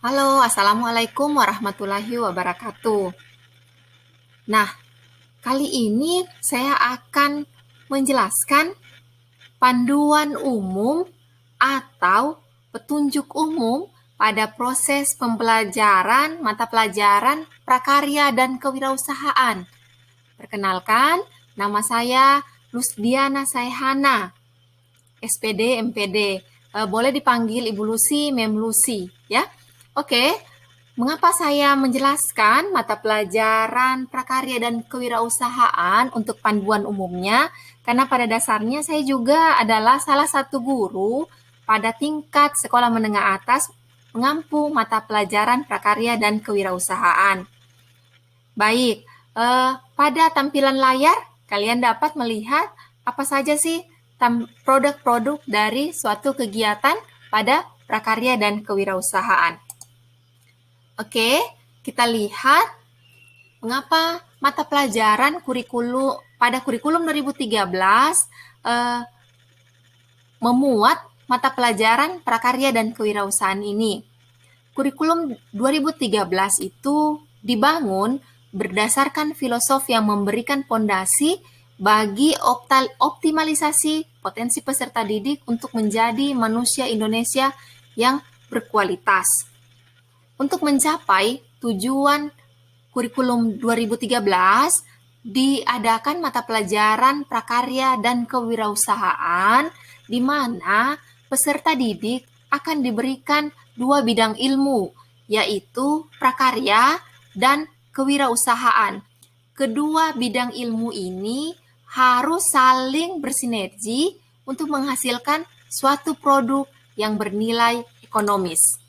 Halo, Assalamualaikum warahmatullahi wabarakatuh. Nah, kali ini saya akan menjelaskan panduan umum atau petunjuk umum pada proses pembelajaran mata pelajaran prakarya dan kewirausahaan. Perkenalkan, nama saya Lusdiana Saihana, SPD MPD. Boleh dipanggil Ibu Lucy, Mem Lucy, ya. Oke, mengapa saya menjelaskan mata pelajaran prakarya dan kewirausahaan untuk panduan umumnya? Karena pada dasarnya saya juga adalah salah satu guru pada tingkat sekolah menengah atas mengampu mata pelajaran prakarya dan kewirausahaan. Baik, pada tampilan layar kalian dapat melihat apa saja sih produk-produk dari suatu kegiatan pada prakarya dan kewirausahaan. Oke, kita lihat mengapa mata pelajaran kurikulum 2013 memuat mata pelajaran prakarya dan kewirausahaan ini. Kurikulum 2013 itu dibangun berdasarkan filosofi yang memberikan fondasi bagi optimalisasi potensi peserta didik untuk menjadi manusia Indonesia yang berkualitas. Untuk mencapai tujuan kurikulum 2013, diadakan mata pelajaran prakarya dan kewirausahaan di mana peserta didik akan diberikan dua bidang ilmu, yaitu prakarya dan kewirausahaan. Kedua bidang ilmu ini harus saling bersinergi untuk menghasilkan suatu produk yang bernilai ekonomis.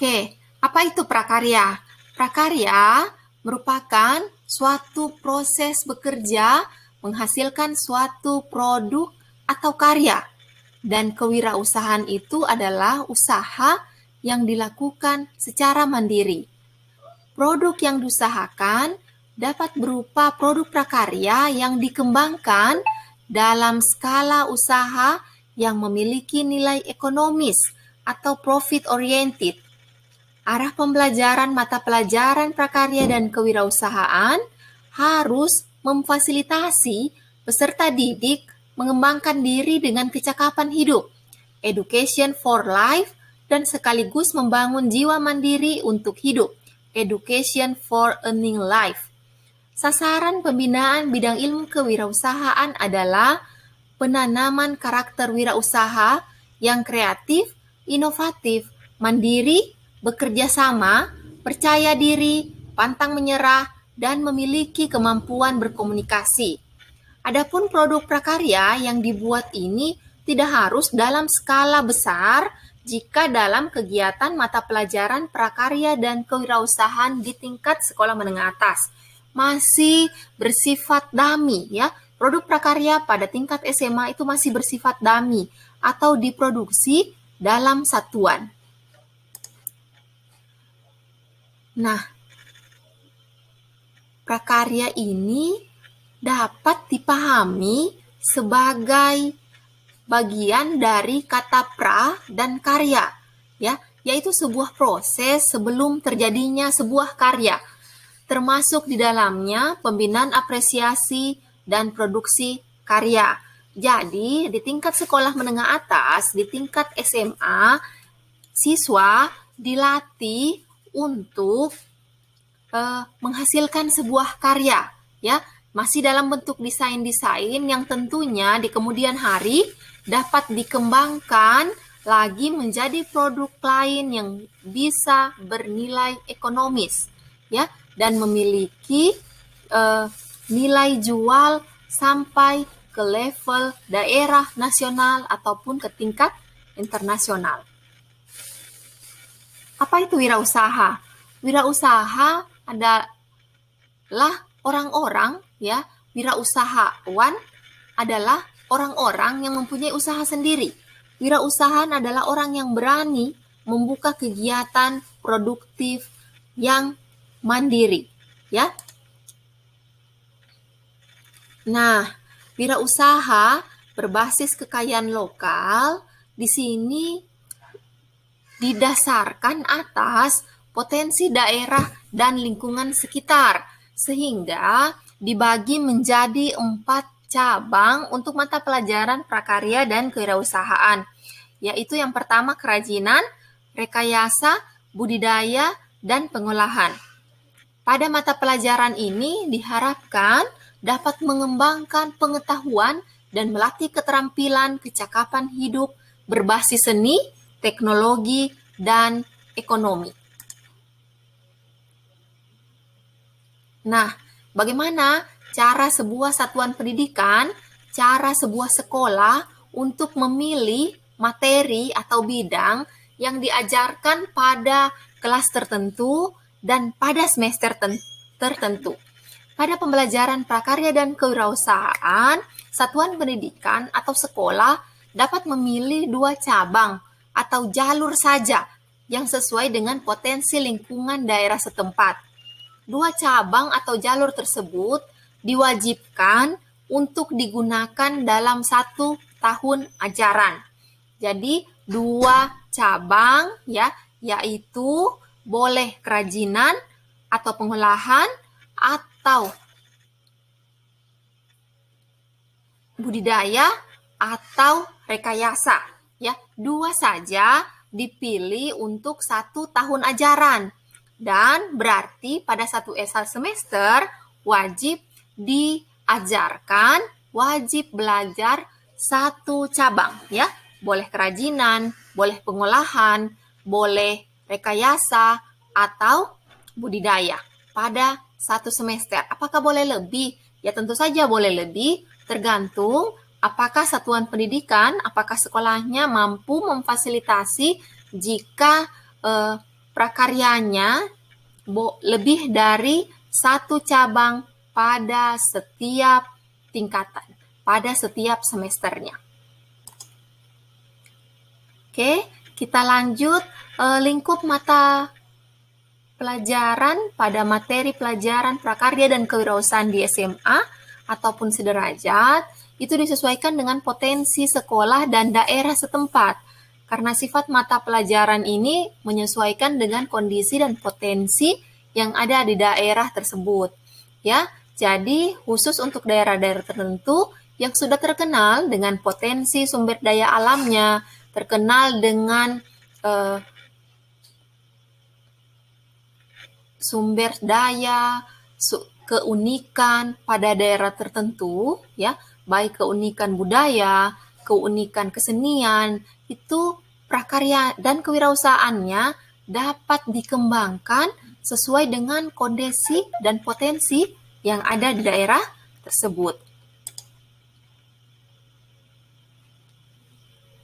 Oke, apa itu prakarya? Prakarya merupakan suatu proses bekerja menghasilkan suatu produk atau karya. Dan kewirausahaan itu adalah usaha yang dilakukan secara mandiri. Produk yang diusahakan dapat berupa produk prakarya yang dikembangkan dalam skala usaha yang memiliki nilai ekonomis atau profit oriented. Arah pembelajaran mata pelajaran prakarya dan kewirausahaan harus memfasilitasi peserta didik mengembangkan diri dengan kecakapan hidup, education for life, dan sekaligus membangun jiwa mandiri untuk hidup, education for earning life. Sasaran pembinaan bidang ilmu kewirausahaan adalah penanaman karakter wirausaha yang kreatif, inovatif, mandiri, bekerja sama, percaya diri, pantang menyerah, dan memiliki kemampuan berkomunikasi. Adapun produk prakarya yang dibuat ini tidak harus dalam skala besar jika dalam kegiatan mata pelajaran prakarya dan kewirausahaan di tingkat sekolah menengah atas. Masih bersifat dummy, ya. Produk prakarya pada tingkat SMA itu masih bersifat dummy atau diproduksi dalam satuan. Nah, prakarya ini dapat dipahami sebagai bagian dari kata pra dan karya, ya, yaitu sebuah proses sebelum terjadinya sebuah karya, termasuk di dalamnya pembinaan apresiasi dan produksi karya. Jadi, di tingkat sekolah menengah atas, di tingkat SMA, siswa dilatih untuk menghasilkan sebuah karya, ya, masih dalam bentuk desain-desain yang tentunya di kemudian hari dapat dikembangkan lagi menjadi produk lain yang bisa bernilai ekonomis, ya, dan memiliki nilai jual sampai ke level daerah, nasional, ataupun ke tingkat internasional. Apa itu wirausaha? Wirausaha adalah orang-orang, ya, wirausahawan adalah orang-orang yang mempunyai usaha sendiri. Wirausahaan adalah orang yang berani membuka kegiatan produktif yang mandiri, ya. Nah, wirausaha berbasis kekayaan lokal di sini didasarkan atas potensi daerah dan lingkungan sekitar, sehingga dibagi menjadi 4 cabang untuk mata pelajaran prakarya dan kewirausahaan, yaitu yang pertama kerajinan, rekayasa, budidaya, dan pengolahan. Pada mata pelajaran ini diharapkan dapat mengembangkan pengetahuan dan melatih keterampilan kecakapan hidup berbasis seni, teknologi, dan ekonomi. Nah, bagaimana cara sebuah satuan pendidikan, cara sebuah sekolah untuk memilih materi atau bidang yang diajarkan pada kelas tertentu dan pada semester tertentu. Pada pembelajaran prakarya dan kewirausahaan, satuan pendidikan atau sekolah dapat memilih 2 cabang atau jalur saja yang sesuai dengan potensi lingkungan daerah setempat. 2 cabang atau jalur tersebut diwajibkan untuk digunakan dalam 1 tahun ajaran. Jadi 2 cabang ya, yaitu boleh kerajinan atau pengolahan atau budidaya atau rekayasa ya. 2 saja dipilih untuk 1 tahun ajaran dan berarti pada 1 semester wajib diajarkan, wajib belajar 1 cabang ya. Boleh kerajinan, boleh pengolahan, boleh rekayasa atau budidaya pada 1 semester. Apakah boleh lebih? Ya tentu saja boleh lebih, tergantung apakah satuan pendidikan, apakah sekolahnya mampu memfasilitasi jika prakaryanya lebih dari 1 cabang pada setiap tingkatan, pada setiap semesternya. Oke, kita lanjut lingkup mata pelajaran pada materi pelajaran prakarya dan kewirausahaan di SMA ataupun sederajat itu disesuaikan dengan potensi sekolah dan daerah setempat. Karena sifat mata pelajaran ini menyesuaikan dengan kondisi dan potensi yang ada di daerah tersebut. Ya, jadi khusus untuk daerah-daerah tertentu yang sudah terkenal dengan potensi sumber daya alamnya, terkenal dengan sumber daya, keunikan pada daerah tertentu, ya, baik keunikan budaya, keunikan kesenian, itu prakarya dan kewirausahaannya dapat dikembangkan sesuai dengan kondisi dan potensi yang ada di daerah tersebut.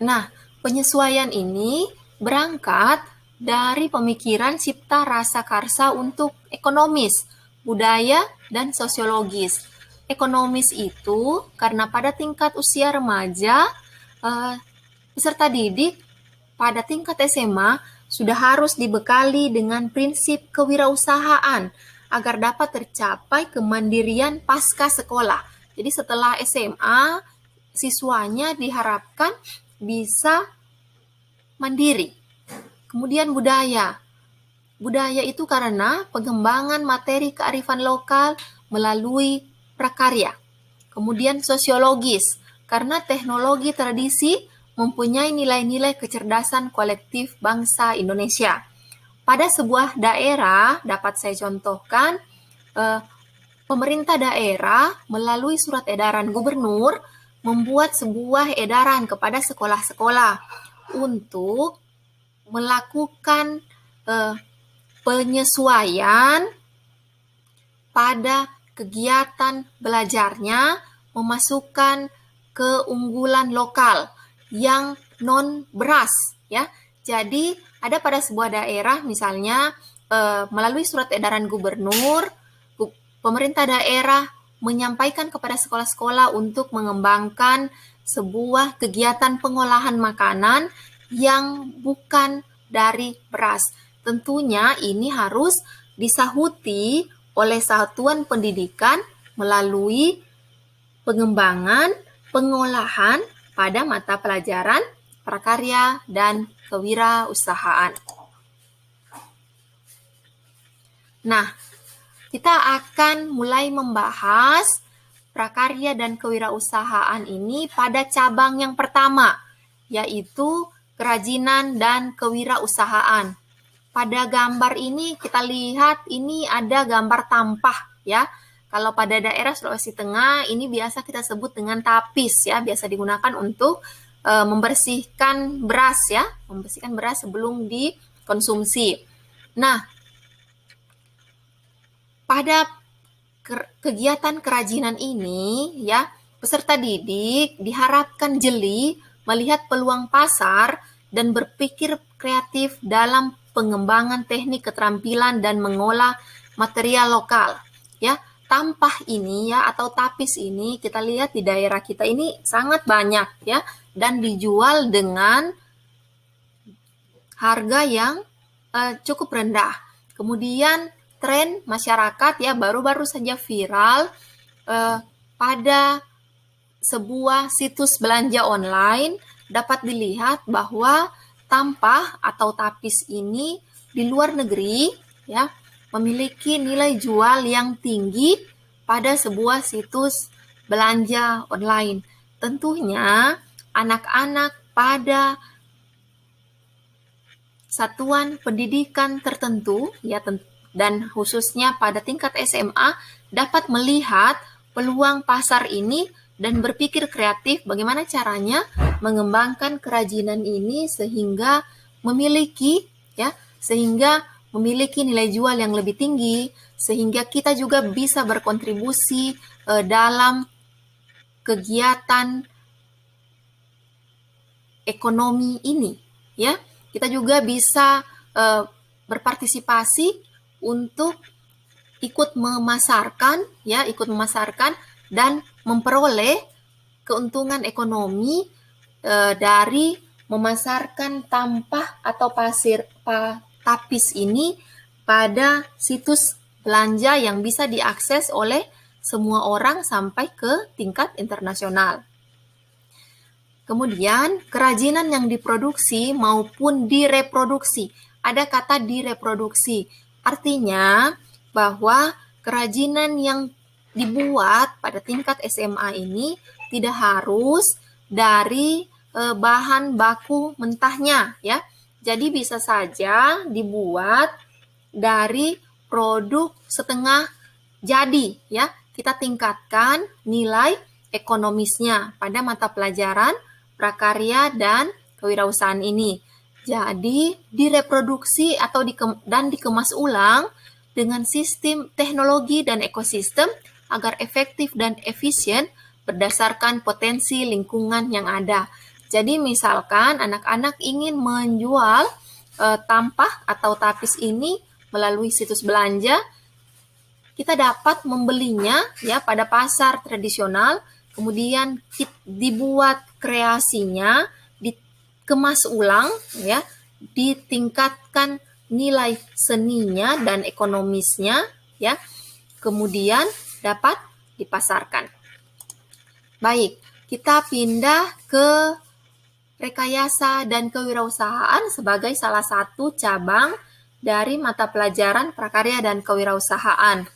Nah, penyesuaian ini berangkat dari pemikiran cipta rasa karsa untuk ekonomis, budaya, dan sosiologis. Ekonomis itu karena pada tingkat usia remaja, peserta didik pada tingkat SMA sudah harus dibekali dengan prinsip kewirausahaan agar dapat tercapai kemandirian pasca sekolah. Jadi setelah SMA, siswanya diharapkan bisa mandiri. Kemudian budaya. Budaya itu karena pengembangan materi kearifan lokal melalui prakarya. Kemudian sosiologis, karena teknologi tradisi mempunyai nilai-nilai kecerdasan kolektif bangsa Indonesia. Pada sebuah daerah, dapat saya contohkan, pemerintah daerah melalui surat edaran gubernur membuat sebuah edaran kepada sekolah-sekolah untuk melakukan penyesuaian pada kegiatan belajarnya, memasukkan keunggulan lokal yang non-beras ya. Jadi ada pada sebuah daerah misalnya melalui surat edaran gubernur, pemerintah daerah menyampaikan kepada sekolah-sekolah untuk mengembangkan sebuah kegiatan pengolahan makanan yang bukan dari beras. Tentunya ini harus disahuti oleh satuan pendidikan melalui pengembangan pengolahan pada mata pelajaran prakarya, dan kewirausahaan. Nah, kita akan mulai membahas prakarya dan kewirausahaan ini pada cabang yang pertama, yaitu kerajinan dan kewirausahaan. Pada gambar ini kita lihat ini ada gambar tampah ya. Kalau pada daerah Sulawesi Tengah ini biasa kita sebut dengan tapis ya, biasa digunakan untuk membersihkan beras ya, membersihkan beras sebelum dikonsumsi. Nah, pada kegiatan kerajinan ini ya, peserta didik diharapkan jeli melihat peluang pasar dan berpikir kreatif dalam pengembangan teknik keterampilan dan mengolah material lokal ya. Tampah ini ya atau tapis ini kita lihat di daerah kita ini sangat banyak ya dan dijual dengan harga yang cukup rendah. Kemudian tren masyarakat ya baru-baru saja viral pada sebuah situs belanja online dapat dilihat bahwa tampah atau tapis ini di luar negeri ya memiliki nilai jual yang tinggi pada sebuah situs belanja online. Tentunya anak-anak pada satuan pendidikan tertentu ya dan khususnya pada tingkat SMA dapat melihat peluang pasar ini dan berpikir kreatif bagaimana caranya mengembangkan kerajinan ini sehingga memiliki nilai jual yang lebih tinggi, sehingga kita juga bisa berkontribusi dalam kegiatan ekonomi ini ya. Kita juga bisa berpartisipasi untuk ikut memasarkan dan memperoleh keuntungan ekonomi dari memasarkan tampah atau tapis ini pada situs belanja yang bisa diakses oleh semua orang sampai ke tingkat internasional. Kemudian, kerajinan yang diproduksi maupun direproduksi. Ada kata direproduksi, artinya bahwa kerajinan yang dibuat pada tingkat SMA ini tidak harus dari bahan baku mentahnya ya. Jadi bisa saja dibuat dari produk setengah jadi ya. Kita tingkatkan nilai ekonomisnya pada mata pelajaran prakarya dan kewirausahaan ini. Jadi direproduksi atau dikemas ulang dengan sistem teknologi dan ekosistem agar efektif dan efisien berdasarkan potensi lingkungan yang ada. Jadi misalkan anak-anak ingin menjual tampah atau tapis ini melalui situs belanja, kita dapat membelinya ya pada pasar tradisional, kemudian dibuat kreasinya, dikemas ulang ya, ditingkatkan nilai seninya dan ekonomisnya ya, kemudian dapat dipasarkan. Baik, kita pindah ke rekayasa dan kewirausahaan sebagai salah satu cabang dari mata pelajaran prakarya dan kewirausahaan.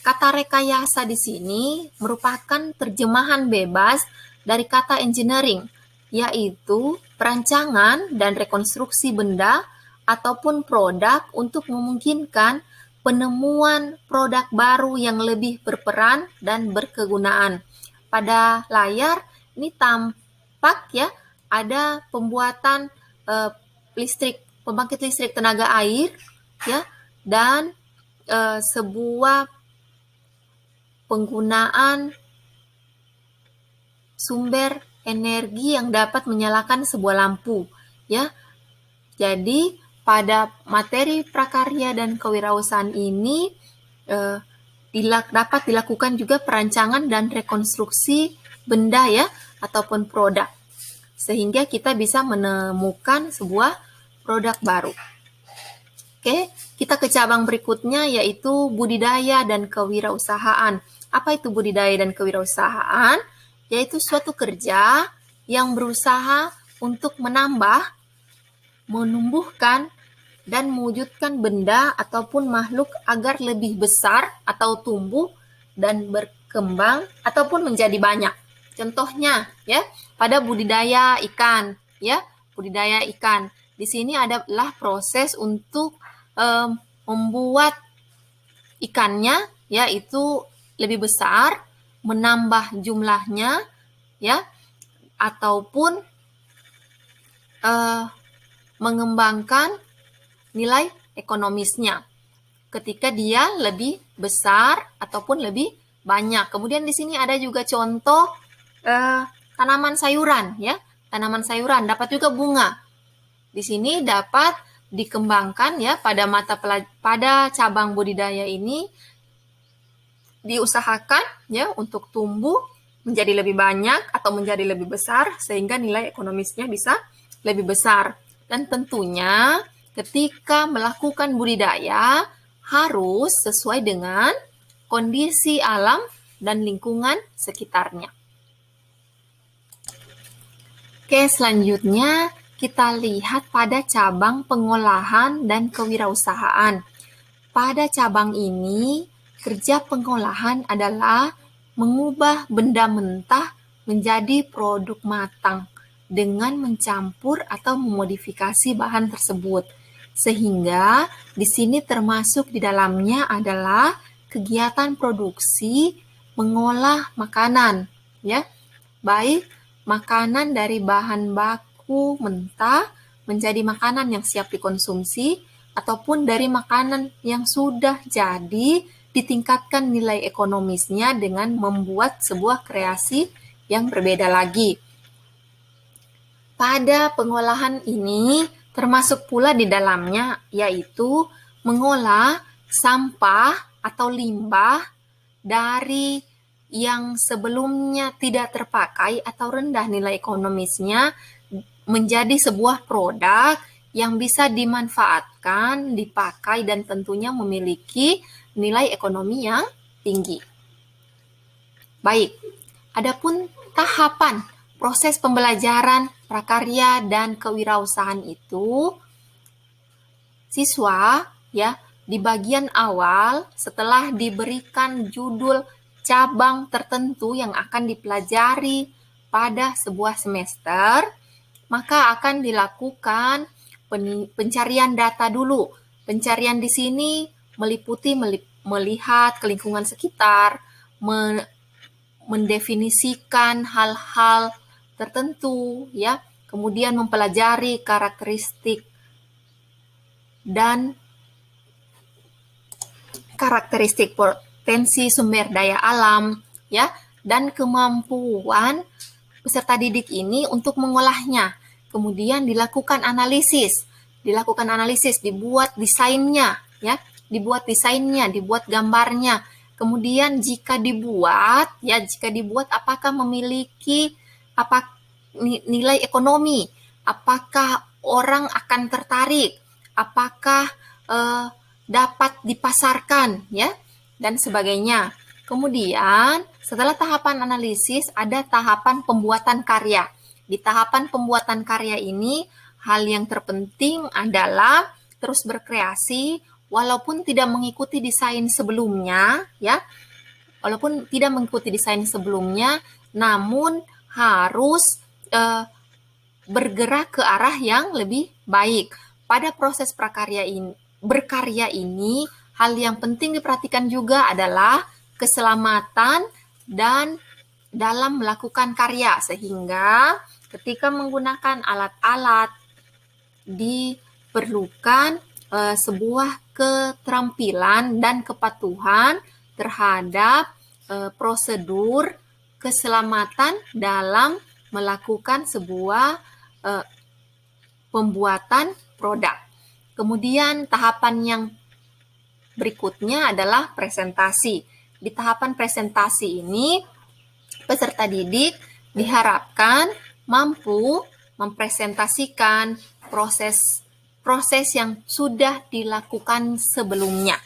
Kata rekayasa di sini merupakan terjemahan bebas dari kata engineering, yaitu perancangan dan rekonstruksi benda ataupun produk untuk memungkinkan penemuan produk baru yang lebih berperan dan berkegunaan. Pada layar ini tampak ya ada pembuatan pembangkit listrik tenaga air ya dan sebuah penggunaan sumber energi yang dapat menyalakan sebuah lampu ya. Jadi pada materi prakarya dan kewirausahaan ini dapat dilakukan juga perancangan dan rekonstruksi benda ya ataupun produk sehingga kita bisa menemukan sebuah produk baru. Oke, kita ke cabang berikutnya yaitu budidaya dan kewirausahaan. Apa itu budidaya dan kewirausahaan? Yaitu suatu kerja yang berusaha untuk menambah, menumbuhkan, dan mewujudkan benda ataupun makhluk agar lebih besar atau tumbuh dan berkembang ataupun menjadi banyak. Contohnya ya, pada budidaya ikan ya, budidaya ikan. Di sini adalah proses untuk membuat ikannya yaitu lebih besar, menambah jumlahnya ya, ataupun mengembangkan nilai ekonomisnya ketika dia lebih besar ataupun lebih banyak. Kemudian di sini ada juga contoh tanaman sayuran ya. Tanaman sayuran dapat juga bunga. Di sini dapat dikembangkan ya pada cabang budidaya ini diusahakan ya untuk tumbuh menjadi lebih banyak atau menjadi lebih besar sehingga nilai ekonomisnya bisa lebih besar. Dan tentunya ketika melakukan budidaya harus sesuai dengan kondisi alam dan lingkungan sekitarnya. Oke, selanjutnya kita lihat pada cabang pengolahan dan kewirausahaan. Pada cabang ini, kerja pengolahan adalah mengubah benda mentah menjadi produk matang dengan mencampur atau memodifikasi bahan tersebut. Sehingga di sini termasuk di dalamnya adalah kegiatan produksi mengolah makanan, ya. Baik makanan dari bahan baku mentah menjadi makanan yang siap dikonsumsi ataupun dari makanan yang sudah jadi ditingkatkan nilai ekonomisnya dengan membuat sebuah kreasi yang berbeda lagi. Pada pengolahan ini termasuk pula di dalamnya yaitu mengolah sampah atau limbah dari yang sebelumnya tidak terpakai atau rendah nilai ekonomisnya menjadi sebuah produk yang bisa dimanfaatkan, dipakai, dan tentunya memiliki nilai ekonomi yang tinggi. Baik, adapun tahapan proses pembelajaran prakarya dan kewirausahaan itu, siswa ya di bagian awal setelah diberikan judul cabang tertentu yang akan dipelajari pada sebuah semester, maka akan dilakukan pencarian data dulu. Pencarian di sini meliputi melihat ke lingkungan sekitar, mendefinisikan hal-hal tertentu ya, kemudian mempelajari karakteristik potensi sumber daya alam ya, dan kemampuan peserta didik ini untuk mengolahnya. Kemudian dilakukan analisis, dibuat desainnya ya, dibuat gambarnya. Kemudian jika dibuat apakah memiliki nilai ekonomi, apakah orang akan tertarik, apakah dapat dipasarkan ya, dan sebagainya. Kemudian setelah tahapan analisis ada tahapan pembuatan karya. Di tahapan pembuatan karya ini hal yang terpenting adalah terus berkreasi walaupun tidak mengikuti desain sebelumnya ya. Walaupun tidak mengikuti desain sebelumnya, namun harus bergerak ke arah yang lebih baik. Pada proses berkarya ini, hal yang penting diperhatikan juga adalah keselamatan dan dalam melakukan karya, sehingga ketika menggunakan alat-alat diperlukan sebuah keterampilan dan kepatuhan terhadap prosedur keselamatan dalam melakukan sebuah pembuatan produk. Kemudian tahapan yang berikutnya adalah presentasi. Di tahapan presentasi ini, peserta didik diharapkan mampu mempresentasikan proses yang sudah dilakukan sebelumnya.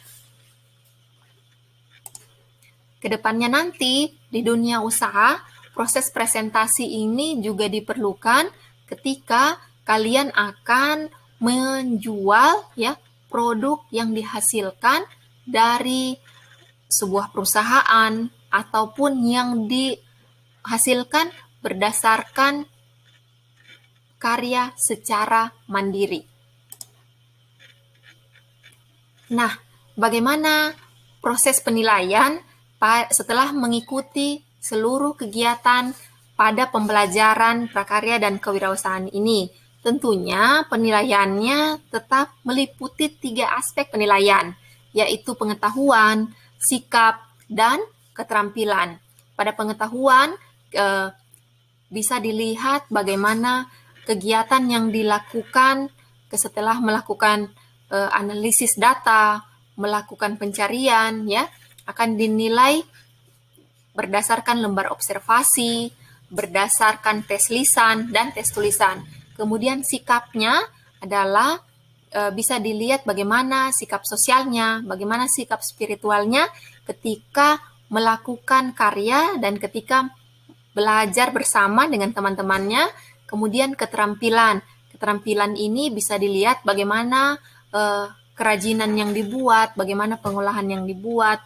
Kedepannya nanti di dunia usaha, proses presentasi ini juga diperlukan ketika kalian akan menjual ya produk yang dihasilkan dari sebuah perusahaan ataupun yang dihasilkan berdasarkan karya secara mandiri. Nah, bagaimana proses penilaian setelah mengikuti seluruh kegiatan pada pembelajaran prakarya dan kewirausahaan ini? Tentunya penilaiannya tetap meliputi 3 aspek penilaian, yaitu pengetahuan, sikap, dan keterampilan. Pada pengetahuan, bisa dilihat bagaimana kegiatan yang dilakukan setelah melakukan analisis data, melakukan pencarian, ya, akan dinilai berdasarkan lembar observasi, berdasarkan tes lisan dan tes tulisan. Kemudian sikapnya adalah bisa dilihat bagaimana sikap sosialnya, bagaimana sikap spiritualnya ketika melakukan karya dan ketika belajar bersama dengan teman-temannya. Kemudian keterampilan. Keterampilan ini bisa dilihat bagaimana kerajinan yang dibuat, bagaimana pengolahan yang dibuat,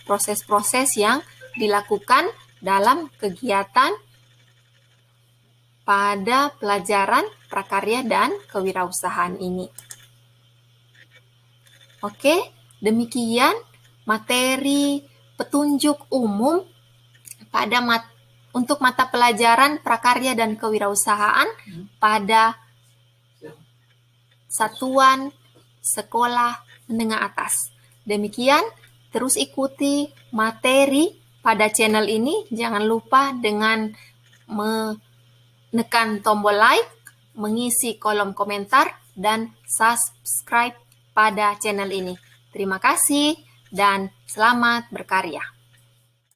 proses-proses yang dilakukan dalam kegiatan pada pelajaran prakarya dan kewirausahaan ini. Oke, demikian materi petunjuk umum pada untuk mata pelajaran prakarya dan kewirausahaan pada satuan sekolah menengah atas. Demikian, terus ikuti materi pada channel ini. Jangan lupa dengan menekan tombol like, mengisi kolom komentar, dan subscribe pada channel ini. Terima kasih dan selamat berkarya.